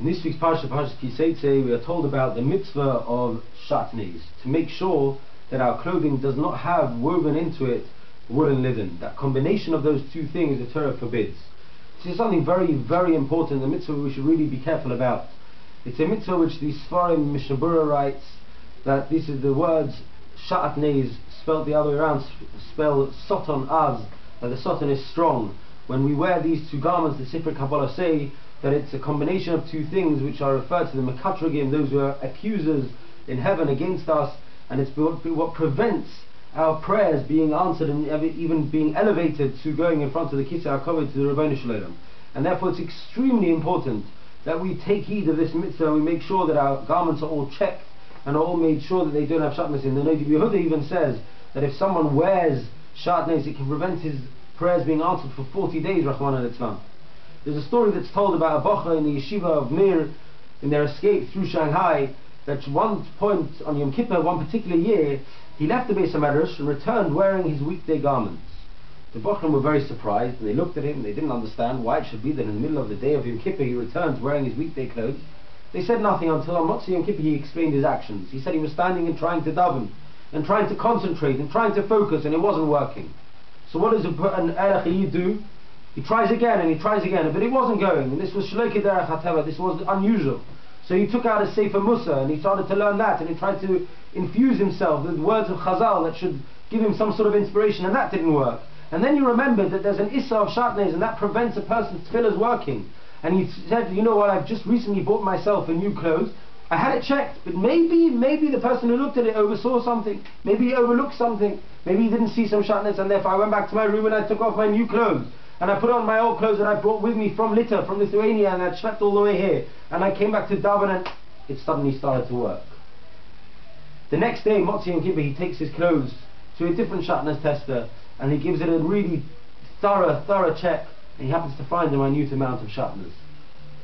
In this week's Parsha, Seitze, we are told about the mitzvah of shatnez, to make sure that our clothing does not have woven into it woolen linen. That combination of those two things the Torah forbids. This is something very, very important, the mitzvah we should really be careful about. It's a mitzvah which the Sfarim Mishnah Berurah writes that this is the words shatnez spelled the other way around, spell soton az, that the soton is strong. When we wear these two garments, the Sifrei Kabbalah say that it's a combination of two things which are referred to the Mekatrogim, those who are accusers in heaven against us, and it's what prevents our prayers being answered and even being elevated to going in front of the Kisei HaKavod to the Ribbono Shel Olam. And therefore it's extremely important that we take heed of this mitzvah and we make sure that our garments are all checked and are all made sure that they don't have shatnez in. The Noda B'Yehuda even says that if someone wears shatnez, it can prevent his prayers being answered for 40 days, Rahman al-Islam. There's a story that's told about a bacha in the yeshiva of Mir in their escape through Shanghai, that one point on Yom Kippur, one particular year, he left the Beis HaMedrash and returned wearing his weekday garments. The Bochum were very surprised, and they looked at him and they didn't understand why it should be that in the middle of the day of Yom Kippur he returns wearing his weekday clothes. They said nothing until on Motzei Yom Kippur he explained his actions. He said he was standing and trying to daven and trying to concentrate and trying to focus, and it wasn't working. So what does an Erech Yid do? He tries again and he tries again, but it wasn't going, and this was Shlokei Derech HaTeva, this was unusual. So he took out a Sefer Musa and he started to learn that, and he tried to infuse himself with words of Chazal that should give him some sort of inspiration, and that didn't work. And then you remembered that there's an Issa of Shatnez, and that prevents a person's tefillahs working. And he said, you know what, I've just recently bought myself a new clothes. I had it checked, but maybe the person who looked at it oversaw something. Maybe he overlooked something. Maybe he didn't see some Shatnez, and therefore I went back to my room and I took off my new clothes. And I put on my old clothes that I brought with me from Lita, from Lithuania, and I slept all the way here. And I came back to daven and it suddenly started to work. The next day, Motzei Yom Kippur, he takes his clothes to a different shatnez tester and he gives it a really thorough check, and he happens to find a minute amount of shatnez.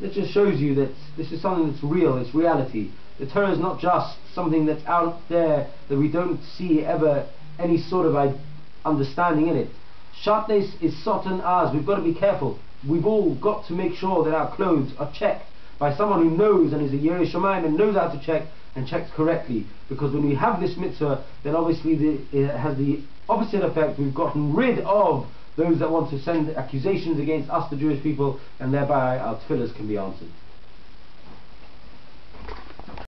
It just shows you that this is something that's real, it's reality. The Torah is not just something that's out there that we don't see ever any sort of understanding in it. Shatnez is soton az. We've got to be careful. We've all got to make sure that our clothes are checked by someone who knows and is a Yerei Shamayim and knows how to check and checks correctly. Because when we have this mitzvah, then obviously it has the opposite effect. We've gotten rid of those that want to send accusations against us, the Jewish people, and thereby our tefillahs can be answered.